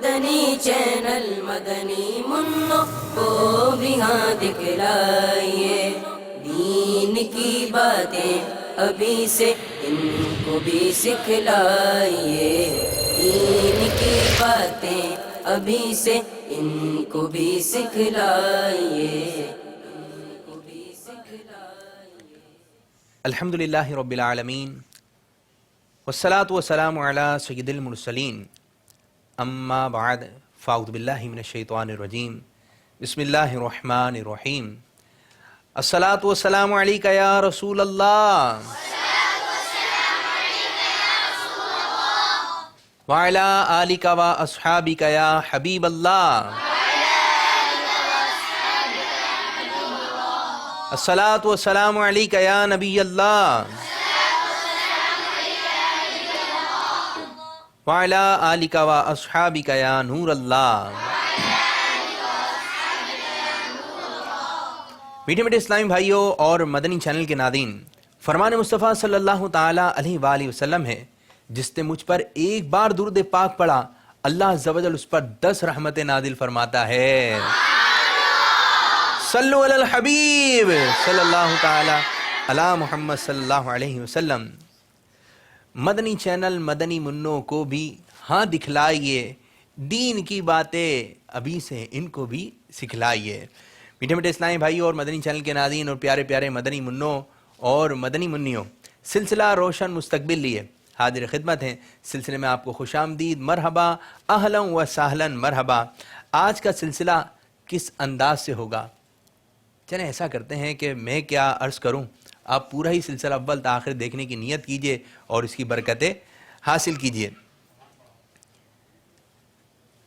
مدنی channel مدنی منوں کو بھی ہاں دکھلائیے، دین کی باتیں ابھی سے ان کو بھی سکھلائیے، دین کی باتیں ابھی سے ان کو بھی سکھلائیے۔ الحمدللہ رب العالمین والصلاة والسلام علی سید المرسلین، اما بعد فاعوذ باللہ من الشیطان الرجیم، بسم اللہ الرحمن الرحیم۔ الصلاة والسلام علیک یا رسول اللہ وعلی آلک و اصحابک یا حبیب اللہ۔ الصلاة والسلام علیک یا نبی اللہ وعلی آلک و اصحابک یا نور اللہ۔ میٹھے میٹھے اسلامی بھائیوں اور مدنی چینل کے ناظرین، فرمان مصطفیٰ صلی اللہ تعالیٰ علیہ وآلہ وسلم ہے، جس نے مجھ پر ایک بار درود پاک پڑھا اللہ عز و جل اس پر 10 رحمتیں نازل فرماتا ہے۔ صلو علی الحبیب صلی اللہ تعالی علی محمد صلی اللہ علیہ وسلم۔ مدنی چینل مدنی منوں کو بھی ہاں دکھلائیے، دین کی باتیں ابھی سے ان کو بھی سکھلائیے۔ میٹھے میٹھے اسلامی بھائی اور مدنی چینل کے ناظرین اور پیارے پیارے مدنی منوں اور مدنی منیوں، سلسلہ روشن مستقبل لیے حاضر خدمت ہیں۔ سلسلے میں آپ کو خوش آمدید، مرحبا، اہلا و سہلا، مرحبا۔ آج کا سلسلہ کس انداز سے ہوگا؟ چلیں ایسا کرتے ہیں کہ میں کیا عرض کروں، آپ پورا ہی سلسلہ اول تا آخر دیکھنے کی نیت کیجئے اور اس کی برکتیں حاصل کیجئے۔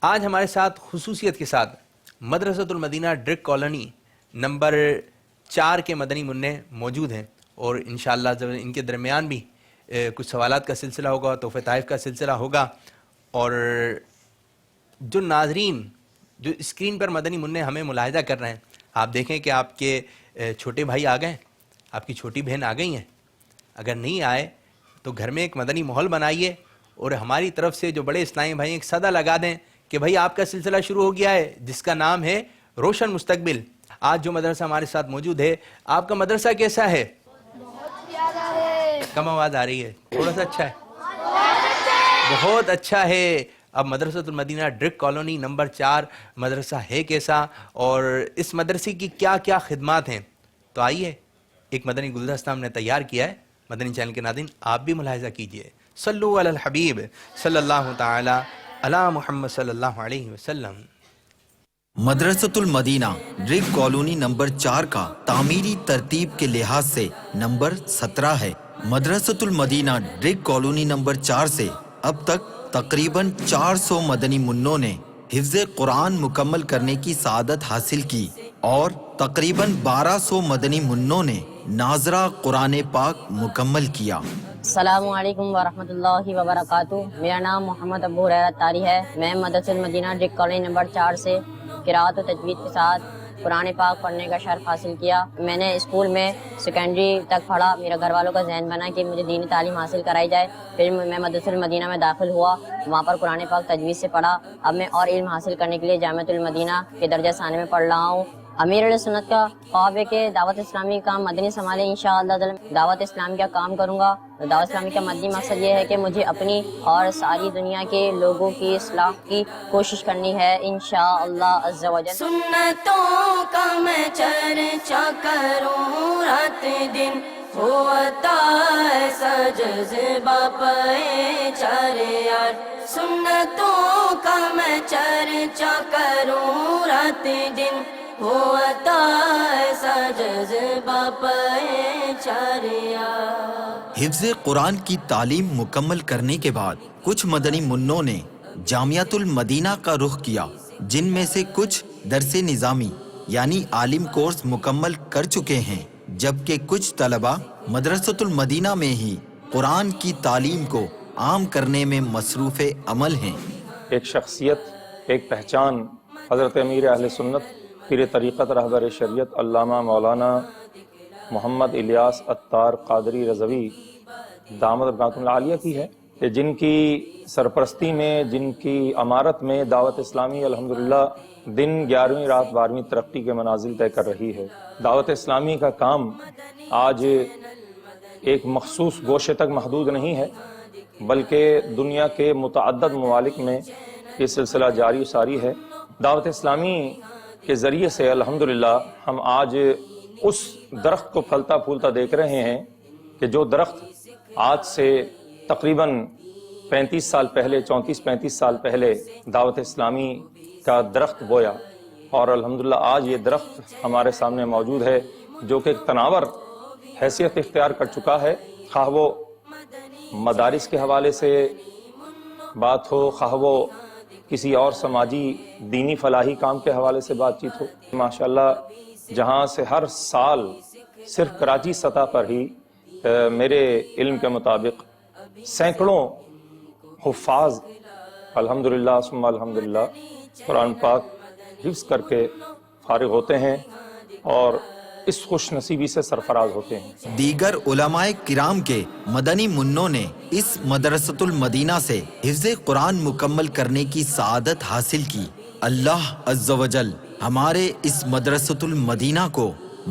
آج ہمارے ساتھ خصوصیت کے ساتھ مدرسۃ المدینہ ڈرک کالونی نمبر 4 کے مدنی منع موجود ہیں، اور انشاءاللہ ان کے درمیان بھی کچھ سوالات کا سلسلہ ہوگا، تحفہ تحائف کا سلسلہ ہوگا، اور جو ناظرین جو اسکرین پر مدنی منع ہمیں ملاحظہ کر رہے ہیں، آپ دیکھیں کہ آپ کے چھوٹے بھائی آ گئے، آپ کی چھوٹی بہن آ گئی ہیں۔ اگر نہیں آئے تو گھر میں ایک مدنی ماحول بنائیے، اور ہماری طرف سے جو بڑے اسلامی بھائی ایک صدا لگا دیں کہ بھائی آپ کا سلسلہ شروع ہو گیا ہے، جس کا نام ہے روشن مستقبل۔ آج جو مدرسہ ہمارے ساتھ موجود ہے، آپ کا مدرسہ کیسا ہے؟ بہت پیارا ہے۔ کم آواز آ رہی ہے، تھوڑا سا اچھا ہے؟ بہت اچھا ہے۔ اب مدرسۃ المدینہ ڈرک کالونی نمبر 4 مدرسہ ہے کیسا، اور اس مدرسے کی کیا کیا خدمات ہیں؟ تو آئیے ایک مدنی گلدستہ ہم نے تیار کیا ہے، مدنی چینل کے ناظرین آپ بھی ملاحظہ کیجئے۔ صلو علی الحبیب صلی اللہ تعالی علی محمد صلی اللہ علیہ وسلم۔ مدرسۃ المدینہ ڈرک کالونی نمبر 4 کا تعمیری ترتیب کے لحاظ سے نمبر 17 ہے۔ مدرسۃ المدینہ ڈرک کالونی نمبر 4 سے اب تک تقریباً 400 مدنی منوں نے حفظ قرآن مکمل کرنے کی سعادت حاصل کی، اور تقریباً 1200 مدنی منوں نے ناظرہ قرآن پاک مکمل کیا۔ السلام علیکم ورحمۃ اللہ وبرکاتہ۔ میرا نام محمد ابو ہریرہ طاری ہے۔ میں مدرسۃ المدینہ ڈرک کالونی نمبر 4 سے قرأت و تجوید کے ساتھ قرآن پاک پڑھنے کا شرف حاصل کیا۔ میں نے اسکول میں سیکنڈری تک پڑھا، میرے گھر والوں کا ذہن بنا کہ مجھے دینی تعلیم حاصل کرائی جائے۔ پھر میں مدرسۃ المدینہ میں داخل ہوا، وہاں پر قرآن پاک تجوید سے پڑھا۔ اب میں اور علم حاصل کرنے کے لیے جامعۃ المدینہ کے درجہ ثانوی میں پڑھ رہا ہوں۔ امیر علیہ سنت کا خواب ہے کہ دعوت اسلامی کا مدنی سنبھالے، انشاءاللہ دعوت اسلامی کا کام کروں گا۔ دعوت اسلامی کا مدنی مقصد یہ ہے کہ مجھے اپنی اور ساری دنیا کے لوگوں کی اصلاح کی کوشش کرنی ہے، انشاءاللہ عز و جل۔ سنتوں کا میں چرچا کروں رات دن، ہوتا ایسا جذبہ پائے چارے یار۔ سنتوں کا میں چرچا کروں رات دن، ہوتا ایسا جذبہ پائے چارے یار۔ حفظ قرآن کی تعلیم مکمل کرنے کے بعد کچھ مدنی منوں نے جامعۃ المدینہ کا رخ کیا، جن میں سے کچھ درس نظامی یعنی عالم کورس مکمل کر چکے ہیں، جبکہ کچھ طلبہ مدرسۃ المدینہ میں ہی قرآن کی تعلیم کو عام کرنے میں مصروف عمل ہیں۔ ایک شخصیت، ایک پہچان، حضرت امیر اہل سنت پیر طریقت رہبر شریعت علامہ مولانا محمد الیاس عطار قادری رضوی دامت برکاتہ العالیہ کی ہے، کہ جن کی سرپرستی میں، جن کی امارت میں دعوت اسلامی الحمدللہ دن 11ویں رات 12ویں ترقی کے منازل طے کر رہی ہے۔ دعوت اسلامی کا کام آج ایک مخصوص گوشے تک محدود نہیں ہے، بلکہ دنیا کے متعدد ممالک میں یہ سلسلہ جاری و ساری ہے۔ دعوت اسلامی کے ذریعے سے الحمدللہ ہم آج اس درخت کو پھلتا پھولتا دیکھ رہے ہیں کہ جو درخت آج سے تقریباً 35 سال پہلے، 34-35 سال پہلے دعوت اسلامی کا درخت بویا، اور الحمدللہ آج یہ درخت ہمارے سامنے موجود ہے، جو کہ ایک تناور حیثیت اختیار کر چکا ہے، خواہ وہ مدارس کے حوالے سے بات ہو، خواہ وہ کسی اور سماجی دینی فلاحی کام کے حوالے سے بات چیت ہو۔ ماشاءاللہ جہاں سے ہر سال صرف کراچی سطح پر ہی میرے علم کے مطابق سینکڑوں حفاظ الحمدللہ ثم الحمدللہ قرآن پاک حفظ کر کے فارغ ہوتے ہیں اور اس خوش نصیبی سے سرفراز ہوتے ہیں۔ دیگر علماء کرام کے مدنی منوں نے اس مدرسۃ المدینہ سے حفظ قرآن مکمل کرنے کی سعادت حاصل کی۔ اللہ عز و جل ہمارے اس مدرسۃ المدینہ کو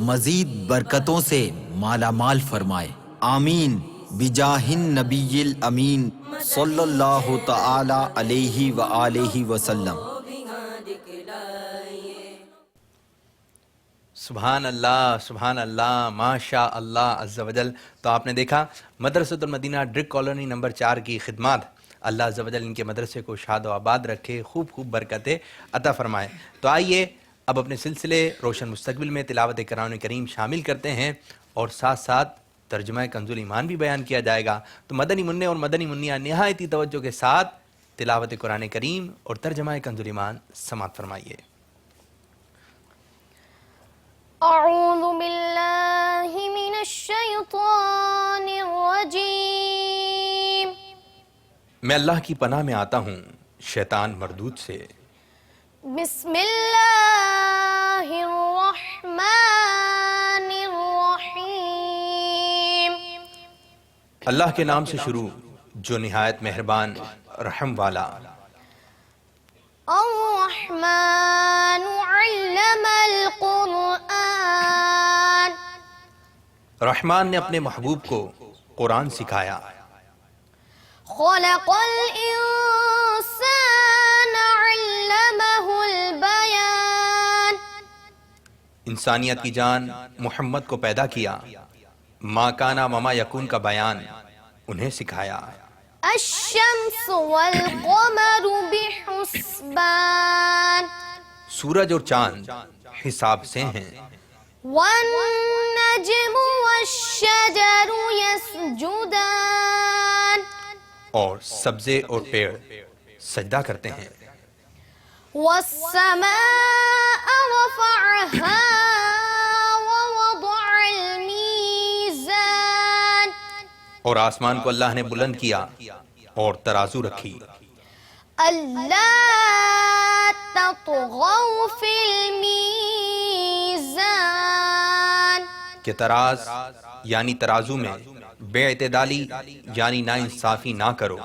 مزید برکتوں سے مالا مال فرمائے، آمین، بجاہ النبی الامین صلی اللہ تعالی علیہ وآلہ وسلم۔ سبحان اللہ، ماشاء اللہ عز و جل۔ تو آپ نے دیکھا مدرسۃ المدینہ ڈرک کالونی نمبر 4 کی خدمات، اللہ عز و جل ان کے مدرسے کو شاد و آباد رکھے، خوب خوب برکتیں عطا فرمائے۔ تو آئیے اب اپنے سلسلے روشن مستقبل میں تلاوت قرآن کریم شامل کرتے ہیں، اور ساتھ ساتھ ترجمہ کنز ایمان بھی بیان کیا جائے گا۔ تو مدنی منع اور مدنی منیہ نہایتی توجہ کے ساتھ تلاوت قرآن کریم اور ترجمہ کنز ایمان سماعت فرمائیے۔ أعوذ بالله من الشيطان الرجيم میں اللہ کی پناہ میں آتا ہوں شیطان مردود سے۔ بسم الله الرحمن الرحيم اللہ کے نام سے شروع جو نہایت مہربان رحم والا۔ الرحمن علم القرآن رحمان نے اپنے محبوب کو قرآن سکھایا۔ خلق الإنسان علمه البيان انسانیت کی جان محمد کو پیدا کیا، ما کانا وما یکون کا بیان انہیں سکھایا۔ الشمس والقمر بحسبان سورج اور چاند حساب سے ہیں، والنجم والشجر يسجدان اور سبزے اور پیڑ سجدہ کرتے ہیں۔ والسماء رفعها ووضع الميزان اور آسمان کو اللہ نے بلند کیا اور ترازو رکھی۔ ألا تطغوا في الميزان کہ تراز یعنی ترازو میں بے اعتدالی یعنی ناانصافی نہ کرو۔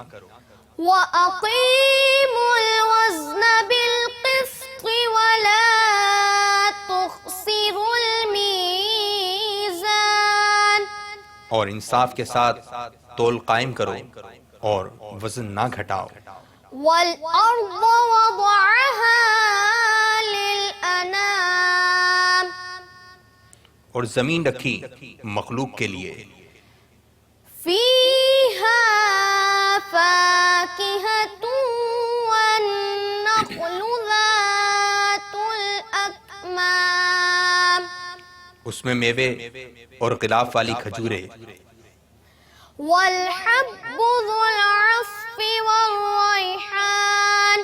وأقيموا الوزن بالقسط ولا تخسروا الميزان اور انصاف کے ساتھ تول قائم کرو اور وزن نہ گھٹاؤ۔ والأرض وضعها للأنام اور زمین رکھی مخلوق کے لیے، فيها فاكهة والنخل ذات الأكمام اس میں میوے اور غلاف والی کھجوریں، والحب ذو العصف والريحان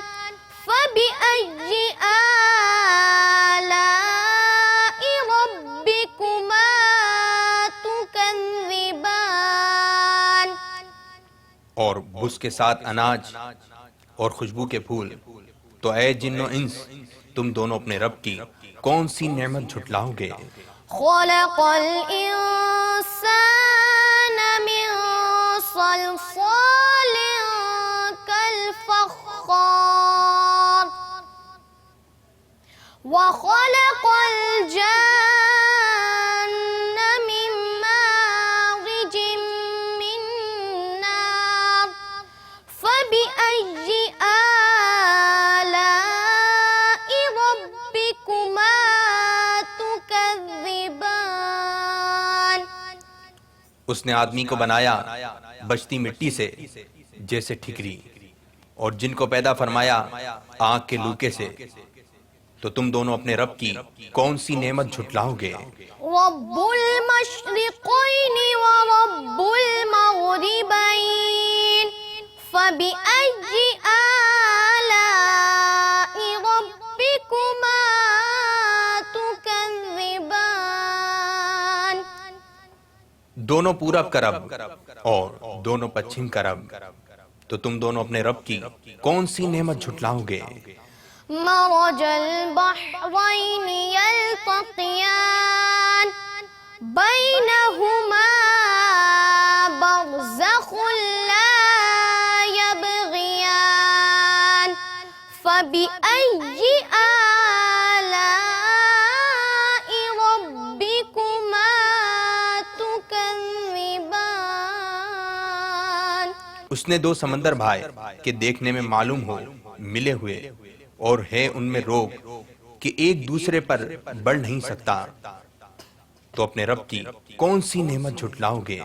فبأي آلاء ربكما تكذبان اور بس کے ساتھ اناج اور خوشبو کے پھول۔ تو اے جن و انس، تم دونوں اپنے رب کی کون سی نعمت جھٹلاؤ گے؟ خلق الإنسان من صلصال وقار وخلق الجن من مارج من نار فبأي آلاء ربكما تكذبان اس نے آدمی کو بنایا بچتی مٹی سے جیسے ٹھکری، اور جن کو پیدا فرمایا آگ کے لوکے سے، تو تم دونوں اپنے رب کی کون سی نعمت جھٹلاؤ گے؟ رب المشرقين ورب المغربين فبأي آلاء ربكما تكذبان دونوں پورب کا رب اور دونوں پچھم کا رب، تو تم دونوں اپنے رب کی کون سی نعمت جھٹلاؤ گے؟ مرج البحرين يلتقيان بينهما برزخ لا يبغيان فبأي آلاء ربكما تكذبان اس نے دو سمندر بھائے کہ دیکھنے میں معلوم ہو ملے ہوئے، اور ہے ان میں روک کہ ایک دوسرے پر بڑھ نہیں سکتا، تو اپنے رب کی کون سی نعمت جھٹلاؤ گے؟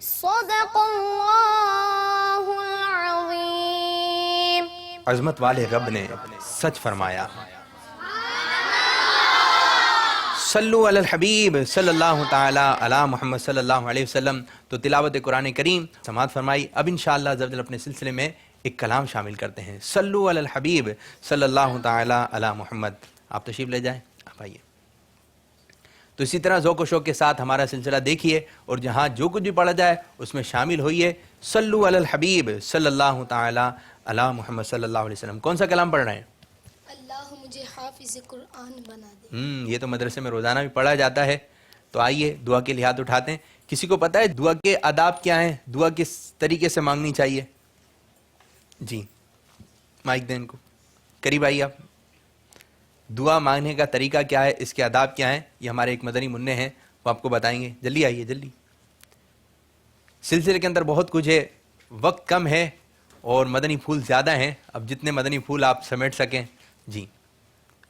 صدق اللہ العظیم عظمت والے رب نے سچ فرمایا۔ صلو علی الحبیب صلی اللہ تعالی علی محمد صلی اللہ علیہ وسلم۔ تو تلاوت قرآن کریم سماعت فرمائی۔ اب انشاءاللہ عز و جل اپنے سلسلے میں ایک کلام شامل کرتے ہیں۔ صلو علی الحبیب صلی اللہ تعالی علی محمد۔ آپ تشریف لے جائیں، آپ آئیے۔ تو اسی طرح ذوق و شوق کے ساتھ ہمارا سلسلہ دیکھیے، اور جہاں جو کچھ بھی پڑھا جائے اس میں شامل ہوئیے۔ صلو علی الحبیب صلی اللہ تعالی علی محمد صلی اللہ علیہ وسلم۔ کون سا کلام پڑھ رہے ہیں؟ اللہ مجھے حافظ قرآن بنا دے۔ یہ تو مدرسے میں روزانہ بھی پڑھا جاتا ہے۔ تو آئیے دعا کے لیے ہاتھ اٹھاتے ہیں۔ کسی کو پتہ ہے دعا کے آداب کیا ہیں؟ دعا کس طریقے سے مانگنی چاہیے؟ جی مائک دیں ان کو، قریب آئیے آپ۔ دعا مانگنے کا طریقہ کیا ہے، اس کے آداب کیا ہیں، یہ ہمارے ایک مدنی منع ہیں، وہ آپ کو بتائیں گے۔ جلدی آئیے جلدی، سلسلے کے اندر بہت کچھ ہے، وقت کم ہے اور مدنی پھول زیادہ ہیں، اب جتنے مدنی پھول آپ سمیٹ سکیں۔ جی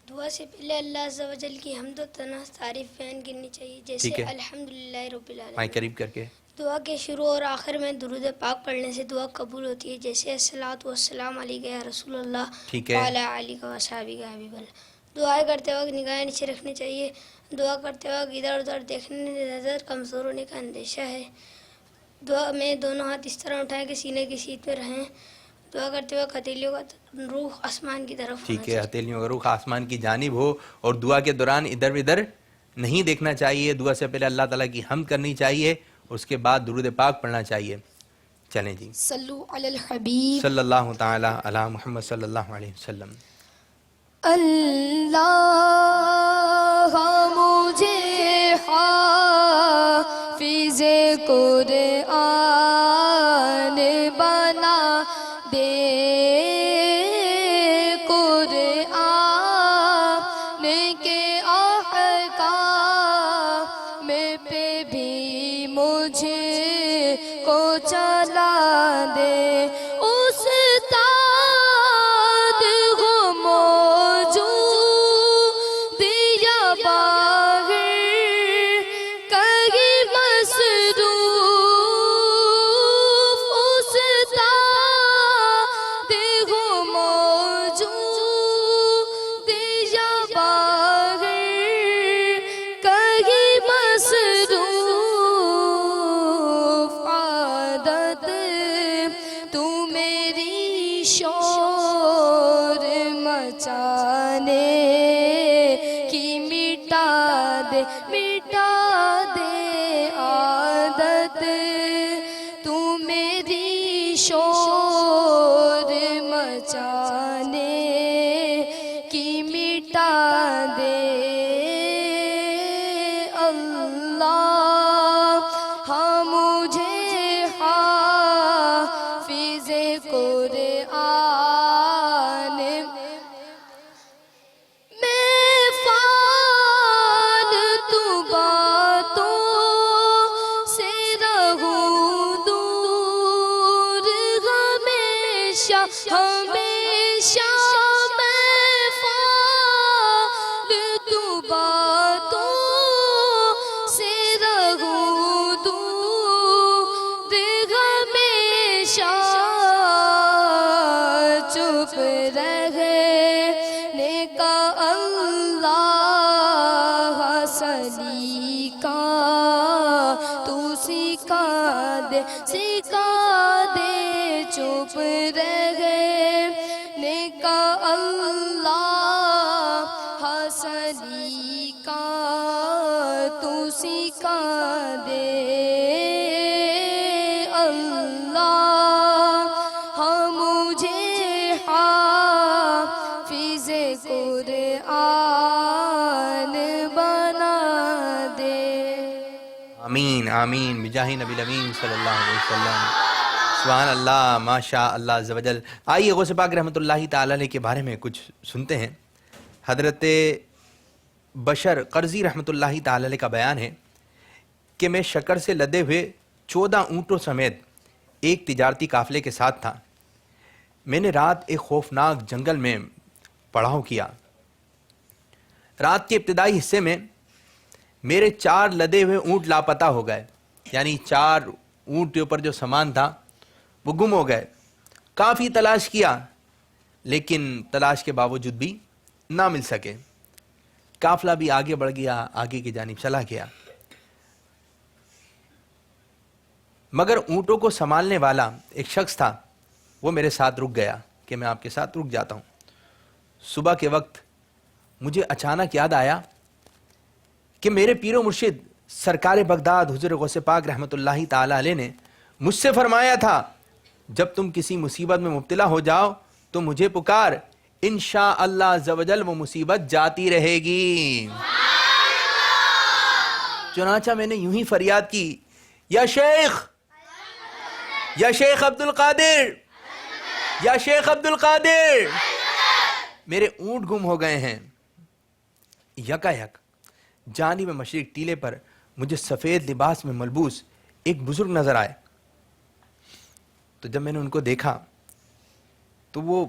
دعا سے پہلے اللہ عز و جل کی حمد و ثنا تعریف بیان کرنی چاہیے، جیسے ٹھیک ہے۔ الحمدللہ رب العالمین۔ مائک قریب کر کے۔ دعا کے شروع اور آخر میں درود پاک پڑھنے سے دعا قبول ہوتی ہے، جیسے الصلاۃ والسلام علیک یا رسول اللہ ٹھیک ہے۔ وعلی آلک و اصحابک یا حبیب اللہ۔ دعائیں کرتے وقت نگاہیں نیچے رکھنی چاہیے۔ دعا کرتے وقت ادھر ادھر دیکھنے سے نظر کمزور ہونے کا اندیشہ ہے۔ دعا میں دونوں ہاتھ اس طرح اٹھائیں کہ سینے کی سیٹ پہ رہیں۔ دعا کرتے وقت ہتھیلیوں کا رخ آسمان کی طرف ہونا ٹھیک ہے، چاہیے۔ ہتھیلیوں کا رخ آسمان کی جانب ہو، اور دعا کے دوران ادھر ادھر نہیں دیکھنا چاہیے۔ دعا سے پہلے اللہ تعالیٰ کی حمد کرنی چاہیے، اس کے بعد درود پاک پڑھنا چاہیے۔ چلیں جی، صلو علی الحبیب صلی اللہ تعالی علی محمد صلی اللہ علیہ وسلم۔ اللہ مجھے حافظ قرآن بنا دے، قرآن کے احکام پہ بھی مجھے کو چلا دے۔ استاد ہو موجود یا باہر، کہیں مصروف، استاد ہو موجود یا باہر، کہیں مصروف، عادت تو میری شور مچانے کی مٹا دے، مٹا دے عادت تو میری شور مچانے کی مٹا دے۔ اللہ مجھے حافظ قرآن قرآن بنا دے. آمین آمین بجاہ نبی الامین صلی اللہ علیہ وسلم. سبحان اللہ ماشاء اللہ عز و جل. آئیے غوث پاک رحمۃ اللہ تعالی علیہ کے بارے میں کچھ سنتے ہیں. حضرت بشر قرضی رحمۃ اللہ تعالی علیہ کا بیان ہے کہ میں شکر سے لدے ہوئے 14 اونٹوں سمیت ایک تجارتی قافلے کے ساتھ تھا. میں نے رات ایک خوفناک جنگل میں پڑاؤ کیا. رات کے ابتدائی حصے میں میرے 4 لدے ہوئے اونٹ لاپتہ ہو گئے. یعنی 4 اونٹ کے اوپر جو سامان تھا وہ گم ہو گئے. کافی تلاش کیا لیکن تلاش کے باوجود بھی نہ مل سکے. قافلہ بھی آگے بڑھ گیا, آگے کی جانب چلا گیا, مگر اونٹوں کو سنبھالنے والا ایک شخص تھا, وہ میرے ساتھ رک گیا کہ میں آپ کے ساتھ رک جاتا ہوں. صبح کے وقت مجھے اچانک یاد آیا کہ میرے پیر و مرشد سرکار بغداد حضور غوث پاک رحمۃ اللہ تعالی علیہ نے مجھ سے فرمایا تھا جب تم کسی مصیبت میں مبتلا ہو جاؤ تو مجھے پکار, انشاءاللہ عز و جل وہ مصیبت جاتی رہے گی. چنانچہ میں نے یوں ہی فریاد کی, یا شیخ عبد القادر, یا شیخ عبد القادر, میرے اونٹ گم ہو گئے ہیں. یکا یک جانب مشرق ٹیلے پر مجھے سفید لباس میں ملبوس ایک بزرگ نظر آئے. تو جب میں نے ان کو دیکھا تو وہ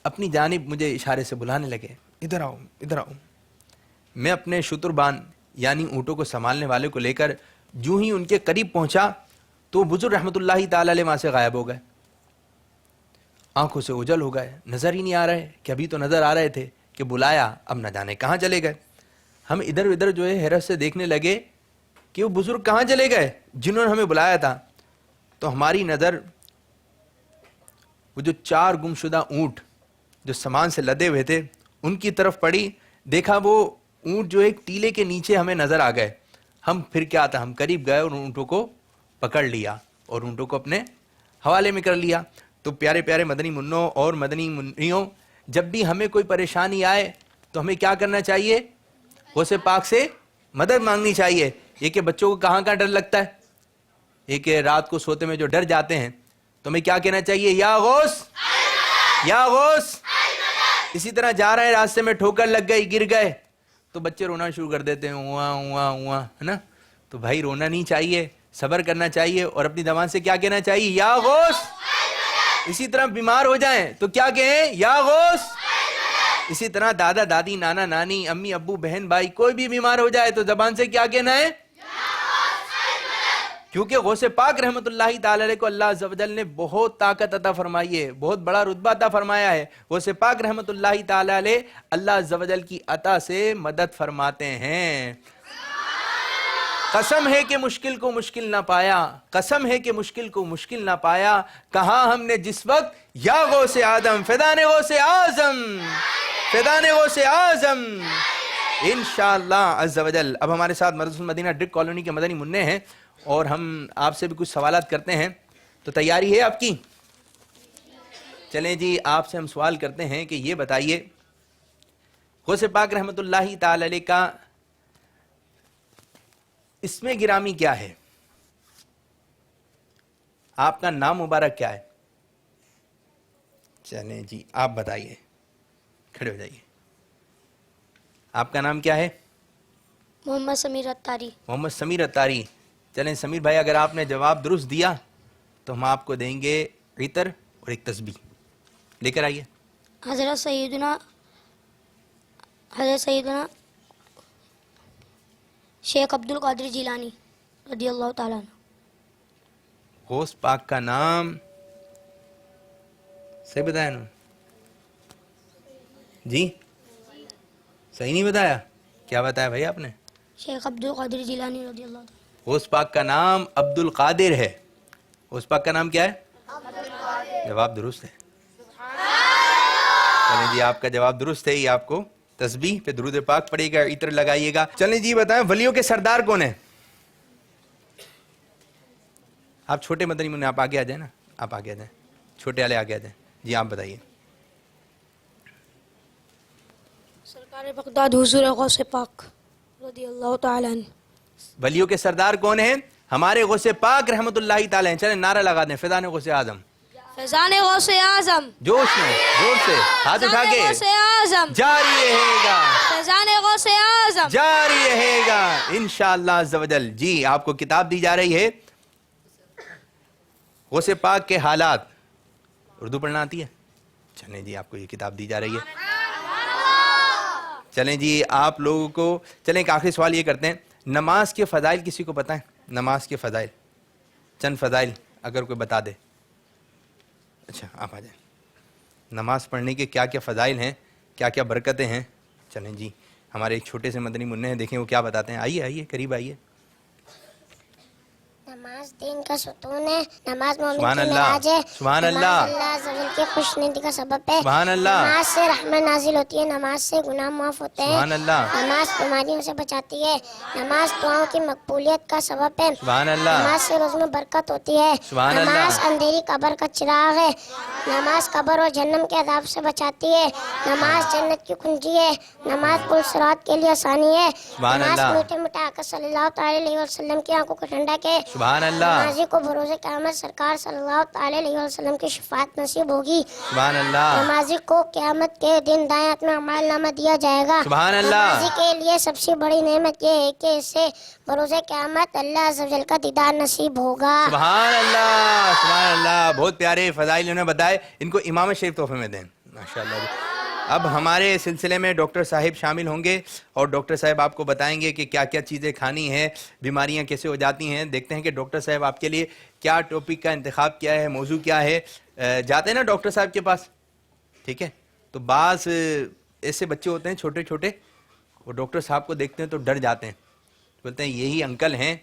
اپنی جانب مجھے اشارے سے بلانے لگے, ادھر آؤ ادھر آؤ. میں اپنے شتربان یعنی اونٹوں کو سنبھالنے والے کو لے کر جو ہی ان کے قریب پہنچا تو وہ بزرگ رحمۃ اللہ تعالی علیہ وہاں سے غائب ہو گئے. آنکھوں سے اوجھل ہو گئے, نظر ہی نہیں آ رہے کہ ابھی تو نظر آ رہے تھے کہ بلایا اب نہ جانے کہاں چلے گئے. ہم ادھر ادھر جو ہے حیرت سے دیکھنے لگے کہ وہ بزرگ کہاں چلے گئے جنہوں نے ہمیں بلایا تھا. تو ہماری نظر وہ جو 4 گمشدہ اونٹ جو سامان سے لدے ہوئے تھے ان کی طرف پڑی. دیکھا وہ اونٹ جو ایک ٹیلے کے نیچے ہمیں نظر آ گئے. ہم پھر کیا تھا, ہم قریب گئے اور اونٹوں کو پکڑ لیا اور اونٹوں کو اپنے حوالے میں کر لیا. تو پیارے پیارے مدنی منوں اور مدنی منیوں, جب بھی ہمیں کوئی پریشانی آئے تو ہمیں کیا کرنا چاہیے, غوث پاک سے مدد مانگنی چاہیے. یہ کہ بچوں کو کہاں ڈر لگتا ہے, یہ کہ رات کو سوتے میں جو ڈر جاتے ہیں تو ہمیں کیا کہنا چاہیے, یا غوث یا غوث. اسی طرح جا رہے ہیں راستے میں ٹھوکر لگ گئی, گر گئے تو بچے رونا شروع کر دیتے ہیں, ہوا ہوا ہوا, ہے نا. تو بھائی رونا نہیں چاہیے, صبر کرنا چاہیے اور اپنی زبان سے کیا کہنا چاہیے, یا غوث. اسی طرح بیمار ہو جائیں تو کیا کہیں, یا غوث. اسی طرح دادا دادی نانا نانی امی ابو بہن بھائی کوئی بھی بیمار ہو جائے تو زبان سے کیا کہنا ہے, کیونکہ غوث پاک رحمۃ اللہ تعالی علیہ کو اللہ عز و جل نے بہت طاقت عطا فرمائی ہے, بہت بڑا رتبہ عطا فرمایا ہے. غوث پاک رحمۃ اللہ تعالی علیہ اللہ عز و جل کی عطا سے مدد فرماتے ہیں. قسم ہے کہ مشکل کو مشکل نہ پایا, قسم ہے کہ مشکل کو مشکل نہ پایا, کہا ہم نے جس وقت یا غوث آدم, فدان غوث اعظم, فدان غوث اعظم. انشاءاللہ عز و جل. اب ہمارے ساتھ مدرسۃ المدینہ ڈرک کالونی کے مدنی منع ہیں اور ہم آپ سے بھی کچھ سوالات کرتے ہیں. تو تیاری ہے آپ کی؟ چلیں جی, آپ سے ہم سوال کرتے ہیں کہ یہ بتائیے غوث پاک رحمۃ اللہ تعالی علیہ کا اسم گرامی کیا ہے, آپ کا نام مبارک کیا ہے؟ چلیں جی آپ بتائیے, کھڑے ہو جائیے. آپ کا نام کیا ہے؟ محمد سمیر اتاری. محمد سمیر اتاری. چلیں سمیر بھائی, اگر آپ نے جواب درست دیا تو ہم آپ کو دیں گے عطر اور ایک تسبیح. لے کر آئیے. حضرت سیدنا شیخ عبد القادر جیلانی رضی اللہ تعالیٰ عنہ. غوث پاک کا نام صحیح بتایا نا جی؟ صحیح نہیں بتایا, کیا بتایا بھائی آپ نے؟ شیخ عبد القادر جیلانی رضی اللہ تعالیٰ. غوث پاک کا نام عبد القادر ہے. غوث پاک کا نام کیا ہے؟ جواب درست ہے. چلیں جی آپ کا جواب درست ہے. یہ آپ کو تسبیح پہ درود پاک پڑے گا, عطر لگائیے گا. چلیں جی بتائیں ولیوں کے سردار کون ہیں؟ آپ چھوٹے مدنی منع, آپ آگے آ جائیں نا, آپ آگے آ جائیں, چھوٹے والے آگے آ جائیں. جی آپ بتائیے. سرکار بغداد حضور غوث پاک رضی اللہ تعالیٰ عنہ. ولیوں کے سردار کون ہیں؟ ہمارے غوث پاک رحمت اللہ تعالیٰ. چلیں نعرہ لگا دیں، فیضان غوث اعظم. فیضان غوث اعظم. جوش میں زور سے ہاتھ اٹھا کے. غوث اعظم. جاری رہے گا، فیضان غوث اعظم. جاری رہے گا انشاءاللہ عز و جل. جی آپ کو کتاب دی جا رہی ہے غوث پاک کے حالات. اردو پڑھنا آتی ہے؟ چلیں جی آپ کو یہ کتاب دی جا رہی ہے. چلیں جی آپ لوگوں کو، چلیں ایک آخری سوال یہ کرتے ہیں، نماز کے فضائل کسی کو پتہ ہے؟ نماز کے فضائل، چند فضائل اگر کوئی بتا دے. اچھا آپ آ جائیں. نماز پڑھنے کے کیا کیا فضائل ہیں، کیا کیا برکتیں ہیں؟ چلیں جی ہمارے ایک چھوٹے سے مدنی منع ہیں، دیکھیں وہ کیا بتاتے ہیں. آئیے آئیے قریب آئیے. نماز دین کا ستون ہے. نماز مومن سبحان کی اللہ، معراج ہے. سبحان نماز اللہ. اللہ عز و جل کی خوش ندی کا سبب ہے. سبحان اللہ. نماز سے رحمت نازل ہوتی ہے. نماز سے گناہ معاف ہوتے ہیں. سبحان اللہ. نماز بیماریوں سے بچاتی ہے. نماز دعاؤں کی مقبولیت کا سبب ہے. سبحان اللہ. نماز سے روز میں برکت ہوتی ہے. سبحان اللہ. نماز اندھیری قبر کا چراغ ہے. نماز قبر اور جہنم کے عذاب سے بچاتی ہے. نماز جنت کی کنجی ہے. نماز پل صراط کے لیے آسانی ہے. سبحان نماز اللہ. میٹھے میٹھے آقا صلی اللہ تعالی علیہ وسلم کی آنکھوں کو ٹھنڈک ہے. سبحان اللہ. نمازی کو بروز قیامت سرکار صلی اللہ تعالی علیہ وسلم کی شفاعت نصیب ہوگی. سبحان اللہ. نمازی کو قیامت کے دن دائیں ہاتھ میں اعمال نامہ دیا جائے گا. سبحان اللہ. نمازی کے لیے سب سے بڑی نعمت یہ ہے کہ اسے بروز قیامت اللہ عز و جل کا دیدار نصیب ہوگا. سبحان اللہ. سبحان اللہ. بہت پیارے فضائل انہوں نے بتائے. ان کو امام شریف تحفے میں دیں ماشاءاللہ. اب ہمارے سلسلے میں ڈاکٹر صاحب شامل ہوں گے اور ڈاکٹر صاحب آپ کو بتائیں گے کہ کیا کیا چیزیں کھانی ہیں، بیماریاں کیسے ہو جاتی ہیں. دیکھتے ہیں کہ ڈاکٹر صاحب آپ کے لیے کیا ٹاپک کا انتخاب کیا ہے، موضوع کیا ہے. جاتے ہیں نا ڈاکٹر صاحب کے پاس، ٹھیک ہے، تو بعض ایسے بچے ہوتے ہیں چھوٹے چھوٹے، وہ ڈاکٹر صاحب کو دیکھتے ہیں تو ڈر جاتے ہیں، بولتے ہیں یہی انکل ہیں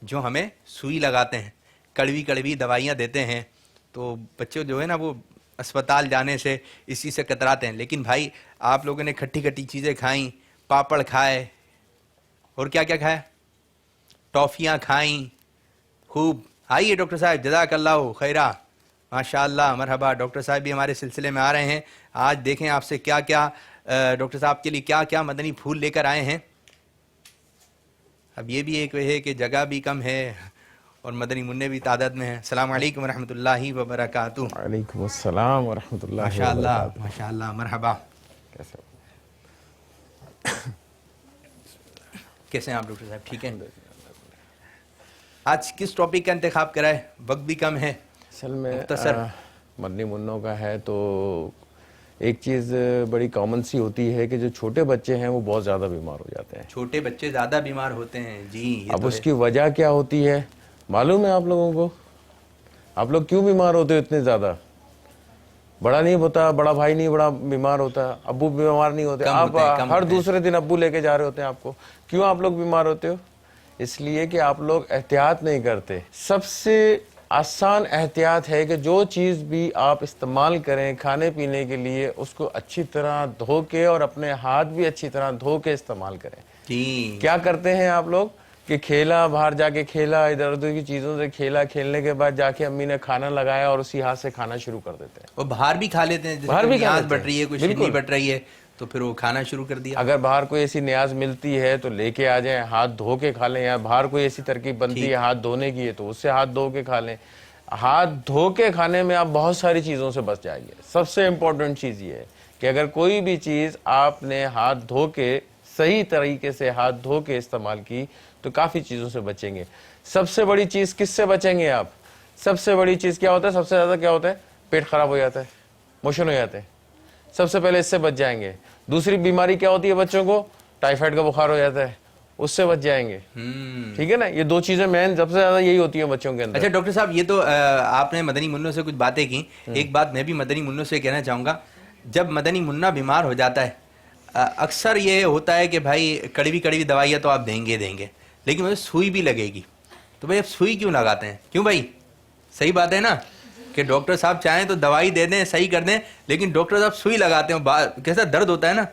جو ہمیں سوئی لگاتے ہیں، کڑوی کڑوی دوائیاں دیتے ہیں. تو بچے جو ہے نا وہ اسپتال جانے سے اسی سے کتراتے ہیں. لیکن بھائی آپ لوگوں نے کھٹی کھٹی چیزیں کھائیں، پاپڑ کھائے اور کیا کیا کھایا، ٹافیاں کھائیں خوب. آئیے ڈاکٹر صاحب جزاک اللہ خیرہ. ماشاءاللہ مرحبا. ڈاکٹر صاحب بھی ہمارے سلسلے میں آ رہے ہیں. آج دیکھیں آپ سے کیا کیا ڈاکٹر صاحب کے لیے کیا کیا مدنی پھول لے کر آئے ہیں. اب یہ بھی ایک ہے کہ جگہ بھی کم ہے اور مدنی منع بھی تعداد میں ہیں. السلام علیکم ورحمۃ اللہ وبرکاتہ. وعلیکم السلام ورحمۃ اللہ ماشاءاللہ وبرکاتہ. ماشاءاللہ مرحبا. کیسے ہو؟ کیسے ہیں آپ ڈاکٹر صاحب؟ ٹھیک ہیں. آج کس ٹاپک کا انتخاب کرا ہے؟ وقت بھی کم ہے. اصل میں مختصر. مدنی منوں کا ہے تو ایک چیز بڑی کامن سی ہوتی ہے کہ جو چھوٹے بچے ہیں وہ بہت زیادہ بیمار ہو جاتے ہیں. چھوٹے بچے زیادہ بیمار ہوتے ہیں. جی یہ اب تو اس ہے. کی وجہ کیا ہوتی ہے معلوم ہے آپ لوگوں کو؟ آپ لوگ کیوں بیمار ہوتے ہو اتنے زیادہ؟ بڑا نہیں ہوتا، بڑا بھائی نہیں بڑا بیمار ہوتا، ابو بیمار نہیں ہوتے، کم آپ ہوتے ہیں، کم ہر ہوتے ہیں. دوسرے دن ابو لے کے جا رہے ہوتے ہیں آپ کو. کیوں آپ لوگ بیمار ہوتے ہو؟ اس لیے کہ آپ لوگ احتیاط نہیں کرتے. سب سے آسان احتیاط ہے کہ جو چیز بھی آپ استعمال کریں کھانے پینے کے لیے اس کو اچھی طرح دھو کے اور اپنے ہاتھ بھی اچھی طرح دھو کے استعمال کریں. جی کیا کرتے ہیں آپ لوگ کہ کھیلا، باہر جا کے کھیلا، ادھر ادھر کی چیزوں سے کھیلا، کھیلنے کے بعد جا کے امی نے کھانا لگایا اور اسی ہاتھ سے کھانا شروع کر دیتے ہیں. وہ باہر بھی کھا لیتے ہیں، جیسے باہر بھی کھا نیاز لیتے بٹ رہی ہے، ہیں. کوئی بالکل. شنی بٹ رہی ہے تو پھر وہ کھانا شروع کر دیا. اگر باہر کوئی ایسی نیاز ملتی ہے تو لے کے آ جائیں، ہاتھ دھو کے کھا لیں، یا باہر کوئی ایسی ترکیب بنتی ہے ہاتھ دھونے کی ہے تو اس سے ہاتھ دھو کے کھا لیں. ہاتھ دھو کے کھانے میں آپ بہت ساری چیزوں سے بچ جائیں گے. سب سے امپورٹنٹ چیز یہ ہے کہ اگر کوئی بھی چیز آپ نے ہاتھ دھو کے صحیح طریقے سے ہاتھ دھو کے استعمال کی تو کافی چیزوں سے بچیں گے. سب سے بڑی چیز کس سے بچیں گے آپ؟ سب سے بڑی چیز کیا ہوتا ہے؟ سب سے زیادہ کیا ہوتا ہے؟ پیٹ خراب ہو جاتا ہے، موشن ہو جاتے ہیں. سب سے پہلے اس سے بچ جائیں گے. دوسری بیماری کیا ہوتی ہے بچوں کو؟ ٹائیفائڈ کا بخار ہو جاتا ہے، اس سے بچ جائیں گے. ٹھیک ہے نا؟ یہ دو چیزیں مین سب سے زیادہ یہی ہوتی ہیں بچوں کے اندر. اچھا ڈاکٹر صاحب یہ تو آپ نے مدنی منوں سے کچھ باتیں کی. ایک بات میں بھی مدنی منوں سے کہنا چاہوں گا. جب مدنی منا بیمار ہو جاتا ہے اکثر یہ ہوتا ہے کہ بھائی کڑوی کڑوی دوائیاں تو آپ دیں گے لیکن مجھے سوئی بھی لگے گی. تو بھائی اب سوئی کیوں لگاتے ہیں؟ کیوں بھائی؟ صحیح بات ہے نا کہ ڈاکٹر صاحب چاہیں تو دوائی دے دیں، صحیح کر دیں، لیکن ڈاکٹر صاحب سوئی لگاتے ہیں. کیسا درد ہوتا ہے نا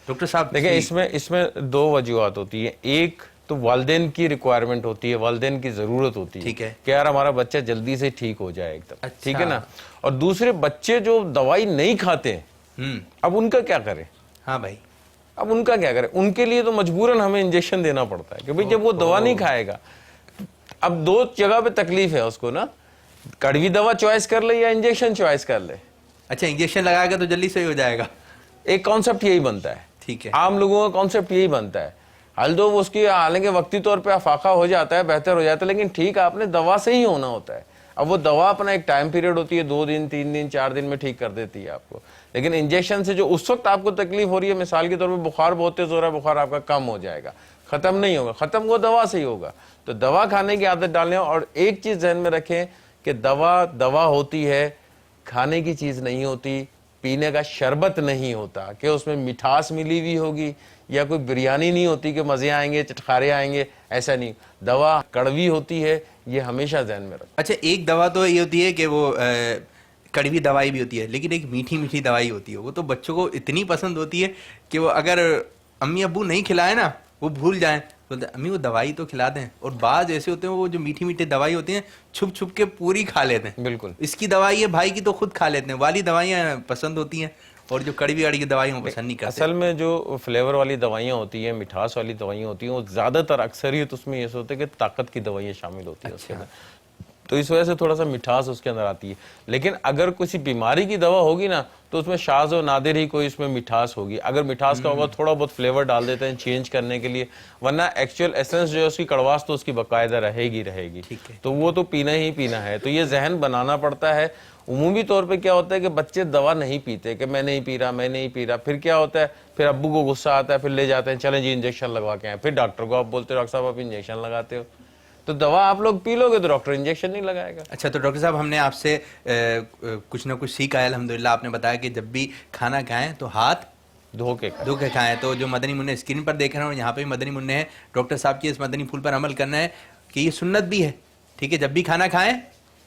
ڈاکٹر صاحب. دیکھیں اس میں دو وجوہات ہوتی ہیں. ایک تو والدین کی ریکوائرمنٹ ہوتی ہے، والدین کی ضرورت ہوتی ہے ٹھیک ہے کہ یار ہمارا بچہ جلدی سے ٹھیک ہو جائے ایک دم. اچھا. ٹھیک ہے نا؟ اور دوسرے بچے جو دوائی نہیں کھاتے ہیں اب ان کا کیا کریں؟ ہاں بھائی اب ان کا کیا کریں, ان کے لیے تو مجبوراً ہمیں انجیکشن دینا پڑتا ہے کہ بھئی جب وہ دوا نہیں کھائے گا, اب دو جگہ پہ تکلیف ہے اس کو نا, کڑوی دوا چوائس کر لے یا انجیکشن چوائس کر لے. اچھا انجیکشن لگائے گا تو جلدی صحیح ہو جائے گا, ایک کانسیپٹ یہی بنتا ہے, ٹھیک ہے, عام لوگوں کا کانسیپٹ یہی بنتا ہے. الدو وہ اس کی حالانکہ وقتی طور پہ افاقہ ہو جاتا ہے, بہتر ہو جاتا ہے, لیکن ٹھیک آپ نے دوا سے ہی ہونا ہوتا ہے. اب وہ دوا اپنا ایک ٹائم پیریڈ ہوتی ہے, 2 دن 3 دن 4 دن میں ٹھیک کر دیتی ہے آپ کو, لیکن انجیکشن سے جو اس وقت آپ کو تکلیف ہو رہی ہے, مثال کے طور پہ بخار بہت تیز ہو رہا ہے, بخار آپ کا کم ہو جائے گا, ختم نہیں ہوگا, ختم وہ دوا سے ہی ہوگا. تو دوا کھانے کی عادت ڈالیں. اور ایک چیز ذہن میں رکھیں کہ دوا ہوتی ہے, کھانے کی چیز نہیں ہوتی, پینے کا شربت نہیں ہوتا کہ اس میں مٹھاس ملی ہوئی ہوگی, یا کوئی بریانی نہیں ہوتی کہ مزے آئیں گے چٹخارے آئیں گے, ایسا نہیں. دوا کڑوی ہوتی ہے, یہ ہمیشہ ذہن میں رکھیں. اچھا ایک دوا تو یہ ہوتی ہے کہ وہ کڑوی دوائی بھی ہوتی ہے, لیکن ایک میٹھی میٹھی دوائی ہوتی ہے, وہ تو بچوں کو اتنی پسند ہوتی ہے کہ وہ اگر امی ابو نہیں کھلائے نا, وہ بھول جائیں, بولتے امی وہ دوائی تو کھلا دیں. اور بعض ایسے ہوتے ہیں وہ جو میٹھی میٹھی دوائی ہوتی ہیں چھپ چھپ کے پوری کھا لیتے ہیں. بالکل, اس کی دوائی ہے بھائی کی تو خود کھا لیتے ہیں, والی دوائیاں پسند ہوتی ہیں, اور جو کڑوی اڑی دوائیاں پسند نہیں کرتے. اصل میں جو فلیور والی دوائیاں ہوتی ہیں, مٹھاس والی دوائیاں ہوتی ہیں, وہ زیادہ تر اکثریت اس میں یہ ہوتا ہے کہ طاقت کی دوائیاں شامل ہوتی ہیں اس کے اندر, تو اس وجہ سے تھوڑا سا مٹھاس اس کے اندر آتی ہے. لیکن اگر کسی بیماری کی دوا ہوگی نا تو اس میں شاذ و نادر ہی کوئی اس میں مٹھاس ہوگی. اگر مٹھاس کا ہوگا تھوڑا بہت فلیور ڈال دیتے ہیں چینج کرنے کے لیے, ورنہ ایکچوئل ایسنس جو ہے اس کی کڑواس تو اس کی باقاعدہ رہے گی. تو وہ تو پینا ہی پینا ہے. تو یہ ذہن بنانا پڑتا ہے. عمومی طور پہ کیا ہوتا ہے کہ بچے دوا نہیں پیتے کہ میں نہیں پی رہا, پھر کیا ہوتا ہے, پھر ابو کو غصہ آتا ہے, پھر لے جاتے ہیں چلیں جی انجیکشن لگوا کے آئیں, پھر ڈاکٹر کو آپ بولتے ہو ڈاکٹر صاحب آپ انجیکشن لگاتے ہو, تو دوا آپ لوگ پی لو گے تو ڈاکٹر انجیکشن نہیں لگائے گا. اچھا تو ڈاکٹر صاحب ہم نے آپ سے کچھ نہ کچھ سیکھا ہے الحمدللہ. آپ نے بتایا کہ جب بھی کھانا کھائیں تو ہاتھ دھو کے کھائیں. تو جو مدنی منع اسکرین پر دیکھ رہے ہیں اور یہاں پہ بھی مدنی منع ہے, ڈاکٹر صاحب کی اس مدنی پھول پر عمل کرنا ہے کہ یہ سنت بھی ہے, ٹھیک ہے. جب بھی کھانا کھائیں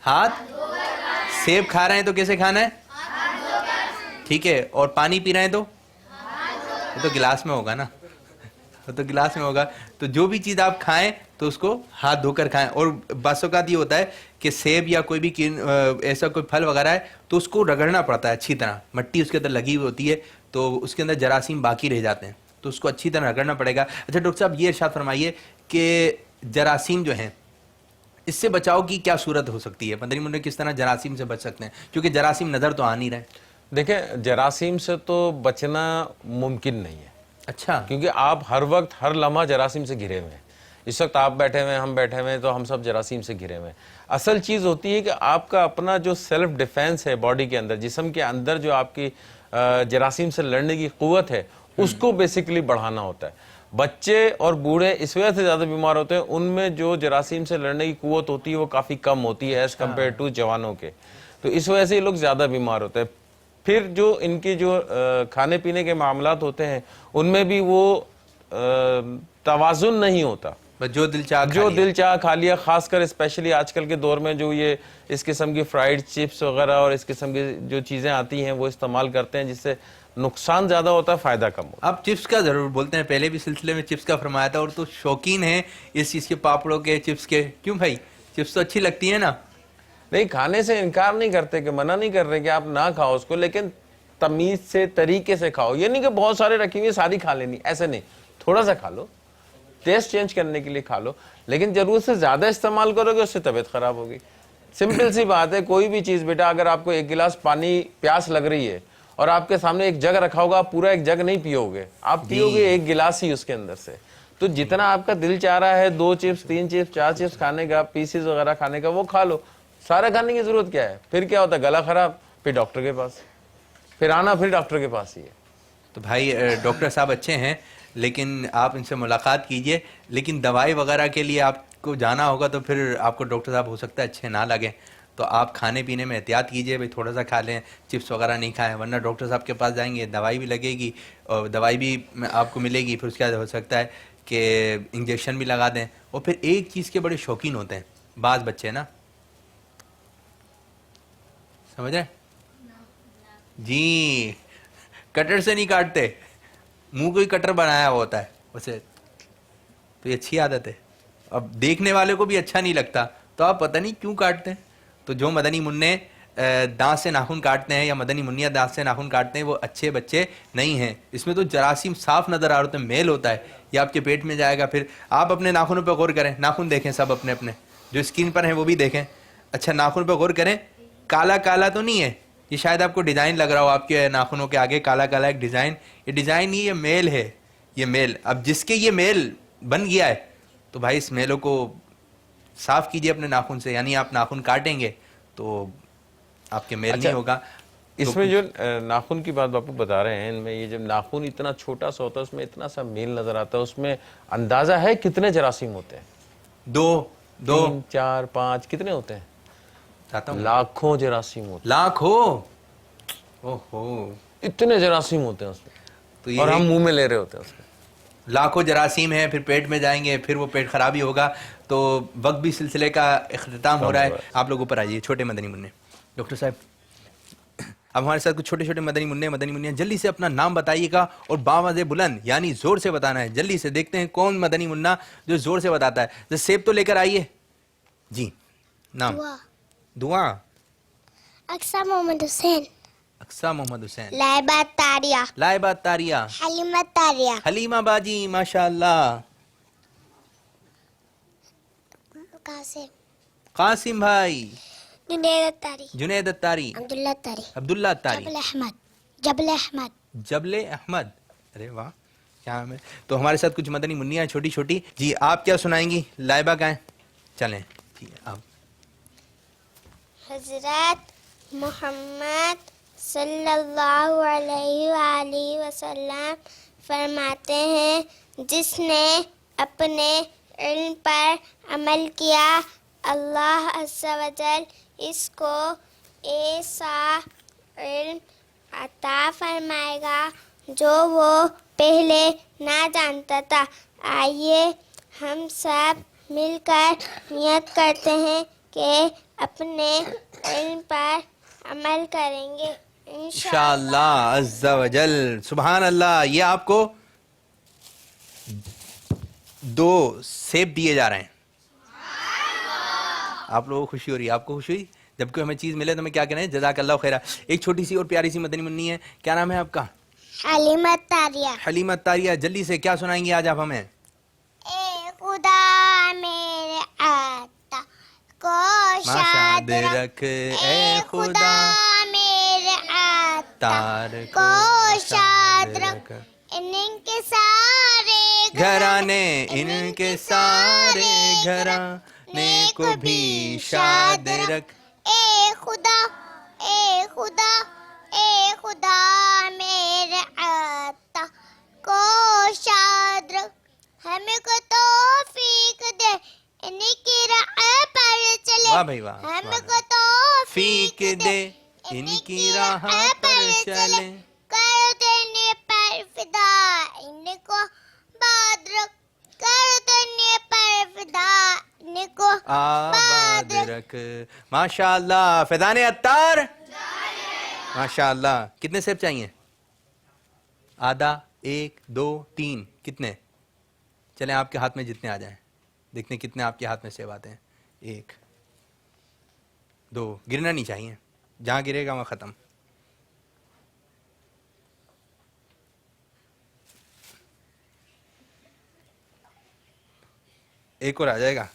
ہاتھ, سیب کھا رہے ہیں تو کیسے کھانا ہے, ٹھیک ہے, اور پانی پی رہے ہیں تو گلاس میں ہوگا نا, تو گلاس میں ہوگا. تو جو بھی چیز آپ کھائیں تو اس کو ہاتھ دھو کر کھائیں. اور بعض اوقات یہ ہوتا ہے کہ سیب یا کوئی بھی ایسا کوئی پھل وغیرہ ہے تو اس کو رگڑنا پڑتا ہے اچھی طرح, مٹی اس کے اندر لگی ہوئی ہوتی ہے تو اس کے اندر جراثیم باقی رہ جاتے ہیں, تو اس کو اچھی طرح رگڑنا پڑے گا. اچھا ڈاکٹر صاحب یہ ارشاد فرمائیے کہ جراثیم جو ہیں اس سے بچاؤ کی کیا صورت ہو سکتی ہے, مدنی منع کس طرح جراثیم سے بچ سکتے ہیں, کیونکہ جراثیم نظر تو آ نہیں رہے. دیکھیں جراثیم سے تو بچنا ممکن نہیں ہے. اچھا, کیونکہ آپ ہر وقت ہر لمحہ جراثیم سے گھرے ہوئے ہیں. اس وقت آپ بیٹھے ہوئے ہیں, ہم بیٹھے ہوئے ہیں, تو ہم سب جراثیم سے گھرے ہوئے ہیں. اصل چیز ہوتی ہے کہ آپ کا اپنا جو سیلف ڈیفینس ہے باڈی کے اندر, جسم کے اندر جو آپ کی جراثیم سے لڑنے کی قوت ہے, اس کو بیسیکلی بڑھانا ہوتا ہے. بچے اور بوڑھے اس وجہ سے زیادہ بیمار ہوتے ہیں, ان میں جو جراثیم سے لڑنے کی قوت ہوتی ہے وہ کافی کم ہوتی ہے ایز کمپیئر ٹو جوانوں کے, تو اس وجہ سے یہ لوگ زیادہ بیمار ہوتے ہیں. پھر جو ان کے جو کھانے پینے کے معاملات ہوتے ہیں ان میں بھی وہ توازن نہیں ہوتا, جو دل چاہ کھا لیا. خاص کر اسپیشلی آج کل کے دور میں جو یہ اس قسم کی فرائیڈ چپس وغیرہ اور اس قسم کی جو چیزیں آتی ہیں وہ استعمال کرتے ہیں, جس سے نقصان زیادہ ہوتا ہے, فائدہ کم ہوتا ہے. آپ چپس کا ضرور بولتے ہیں, پہلے بھی سلسلے میں چپس کا فرمایا تھا, اور تو شوقین ہیں اس چیز کے, پاپڑوں کے, چپس کے. کیوں بھائی, چپس تو اچھی لگتی ہے نا؟ نہیں, کھانے سے انکار نہیں کرتے, کہ منع نہیں کر رہے کہ آپ نہ کھاؤ اس کو, لیکن تمیز سے طریقے سے کھاؤ. یہ نہیں کہ بہت سارے رکھی ہوئی ساری کھا لینی, ایسے نہیں, تھوڑا سا کھا لو, ٹیسٹ چینج کرنے کے لیے کھا لو. لیکن ضرورت سے زیادہ استعمال کرو گے اس سے طبیعت خراب ہوگی. سمپل سی بات ہے, کوئی بھی چیز بیٹا, اگر آپ کو 1 گلاس پانی پیاس لگ رہی ہے اور آپ کے سامنے ایک جگ رکھا ہوگا, آپ پورا ایک جگ نہیں پیو گے, آپ پیو گے 1 گلاس ہی اس کے اندر سے. تو جتنا آپ کا دل چاہ رہا ہے 2 چپس 3 چپس 4 چپس کھانے کا, پیسز وغیرہ کھانے کا, وہ کھا لو. سارا کھانے کی ضرورت کیا ہے؟ پھر کیا ہوتا ہے, گلا خراب, پھر ڈاکٹر کے پاس, پھر آنا پھر ڈاکٹر کے پاس ہی ہے. تو بھائی ڈاکٹر صاحب اچھے ہیں, لیکن آپ ان سے ملاقات کیجئے. لیکن دوائی وغیرہ کے لیے آپ کو جانا ہوگا تو پھر آپ کو ڈاکٹر صاحب ہو سکتا ہے اچھے نہ لگیں, تو آپ کھانے پینے میں احتیاط کیجئے بھائی, تھوڑا سا کھا لیں, چپس وغیرہ نہیں کھائیں, ورنہ ڈاکٹر صاحب کے پاس جائیں گے دوائی بھی لگے گی اور دوائی بھی آپ کو ملے گی, پھر اس کے بعد ہو سکتا ہے کہ انجیکشن بھی لگا دیں. اور پھر ایک چیز کے بڑے شوقین ہوتے ہیں بعض بچے نا, سمجھ رہے جی, کٹر سے نہیں کاٹتے, منہ کو ہی کٹر بنایا ہوا ہوتا ہے اسے, تو یہ اچھی عادت ہے. اب دیکھنے والے کو بھی اچھا نہیں لگتا, تو آپ پتہ نہیں کیوں کاٹتے ہیں. تو جو مدنی منع دانت سے ناخن کاٹتے ہیں یا مدنی منیا دانت سے ناخن کاٹتے ہیں وہ اچھے بچے نہیں ہیں. اس میں تو جراثیم صاف نظر آ رہے ہوتے ہیں, میل ہوتا ہے, یہ آپ کے پیٹ میں جائے گا. پھر آپ اپنے ناخنوں پہ غور کریں, ناخن دیکھیں سب اپنے اپنے جو اسکرین پر ہیں وہ بھی دیکھیں. اچھا ناخن پہ غور کریں, کالا کالا تو نہیں ہے, یہ شاید آپ کو ڈیزائن لگ رہا ہو آپ کے ناخنوں کے آگے کالا کالا ایک ڈیزائن, یہ ڈیزائن نہیں, یہ میل ہے, یہ میل. اب جس کے یہ میل بن گیا ہے تو بھائی اس میلوں کو صاف کیجئے اپنے ناخن سے, یعنی آپ ناخن کاٹیں گے تو آپ کے میل نہیں ہوگا. اس میں جو ناخن کی بات باپو بتا رہے ہیں, ان میں یہ جب ناخن اتنا چھوٹا سا ہوتا ہے اس میں اتنا سا میل نظر آتا ہے, اس میں اندازہ ہے کتنے جراثیم ہوتے ہیں؟ 2 3 4 5 کتنے ہوتے ہیں؟ لاکھوں جراثیم ہوتے ہیں. لاکھ ہو اتنے جراثیم ہوتے ہیں اس میں, اور ہم منہ میں لے رہے ہوتے ہیں اس میں. لاکھوں جراثیم ہیں, پھر پیٹ میں جائیں گے, پھر وہ پیٹ خرابی ہوگا. تو وقت بھی سلسلے کا اختتام ہو رہا ہے. آپ لوگ اوپر آئیے چھوٹے مدنی منع. ڈاکٹر صاحب اب ہمارے ساتھ کچھ چھوٹے چھوٹے مدنی منع, جلدی سے اپنا نام بتائیے گا اور باوازِ بلند یعنی زور سے بتانا ہے. جلدی سے دیکھتے ہیں کون مدنی منع جو زور سے بتاتا ہے. سیب تو لے کر آئیے جی. نام دعا. اقصیٰ محمد حسین. اقصیٰ محمد حسین. لائبہ تاریہ. لائبہ تاریہ. حلیمہ تاریہ. حلیمہ باجی ماشاء اللہ. قاسم. قاسم بھائی. جنید اتاری. جنید اتاری. عبداللہ اتاری. عبداللہ اتاری. جبل احمد. جبل احمد. جبل احمد. ارے واہ کیا نام ہے. تو ہمارے ساتھ کچھ مدنی منیا ہیں چھوٹی چھوٹی. جی آپ کیا سنائیں گی؟ لائبہ کا ہے, چلیں جی آپ. حضرت محمد صلی اللہ علیہ وآلہ وسلم فرماتے ہیں جس نے اپنے علم پر عمل کیا اللہ عز و جل اس کو ایسا علم عطا فرمائے گا جو وہ پہلے نہ جانتا تھا. آئیے ہم سب مل کر نیت کرتے ہیں کہ اپنے علم پر عمل کریں گے انشاءاللہ عز و جل. سبحان اللہ. یہ آپ کو 2 سیب دیے جا رہے ہیں. آپ لوگوں کو خوشی ہو رہی ہے, آپ کو خوشی ہوئی جب کوئی ہمیں چیز ملے تو ہمیں کیا کہنا ہے؟ جزاک اللہ خیرہ. ایک چھوٹی سی اور پیاری سی مدنی منی ہے, کیا نام ہے آپ کا؟ حلیمہ تاریہ. حلیمہ تاریہ. جلدی سے کیا سنائیں گے آج آپ ہمیں؟ اے خدا میرے آتا کو شاد رکھ. اے خدا میرے آتا تار کو شاد رکھ. ان کے سارے گھرانے, ان کے سارے گھرانے کو بھی شاد رکھ. اے خدا اے خدا اے خدا میرے آتا کو شاد رکھ. ہمیں کو توفیق دے ان کی راہ پر چلے. واہ بھائی واہ. ہمیں کو توفیق دے ان کی راہ پر چلے. کر دینے پر فدا ان کو باد رکھ. کر دینے پر فدا ان کو آباد رکھ. ماشاء اللہ. فیضان عطار ماشاء اللہ. کتنے سیب چاہیے؟ آدھا, 1 2 3 کتنے؟ چلیں آپ کے ہاتھ میں جتنے آ جائیں, دیکھتے ہیں کتنے آپ کے ہاتھ میں سیب آتے ہیں. 1 2 گرنا نہیں چاہیے, جہاں گرے گا وہاں ختم. ایک اور آ جائے گا,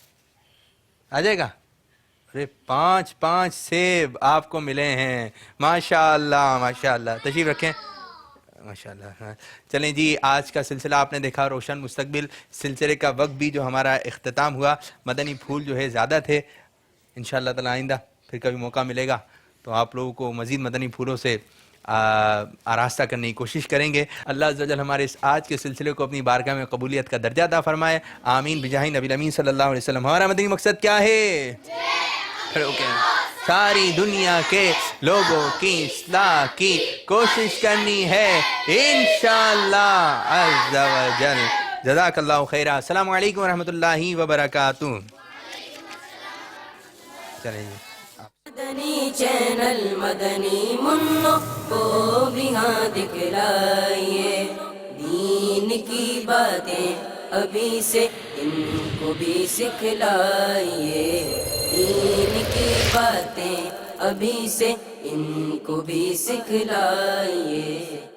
آ جائے گا. ارے 5 سیب آپ کو ملے ہیں. ماشاء اللہ ماشاء اللہ. تشریف رکھیں. ماشاء اللہ. چلیں جی, آج کا سلسلہ آپ نے دیکھا, روشن مستقبل سلسلے کا وقت بھی جو ہمارا اختتام ہوا. مدنی پھول جو ہے زیادہ تھے, انشاءاللہ تعالی آئندہ پھر کبھی موقع ملے گا تو آپ لوگوں کو مزید مدنی پھولوں سے آراستہ کرنے کی کوشش کریں گے. اللہ عز و جل ہمارے اس آج کے سلسلے کو اپنی بارگاہ میں قبولیت کا درجہ عطا فرمائے. آمین بجاہ نبی الامین صلی اللہ علیہ وسلم. ہمارا مدنی مقصد کیا ہے؟ ساری دنیا کے لوگوں کی اصلاح کی کوشش کرنی ہے انشاءاللہ عز و جل. جزاک اللہ خیرہ. السلام علیکم ورحمۃ اللہ وبرکاتہ. چلیں جی. مدنی چینل مدنی منو کو بھی ہاں دکھلائیے. دین کی باتیں ابھی سے ان کو بھی سکھلائیے. دین کی باتیں ابھی سے ان کو بھی سکھلائیے.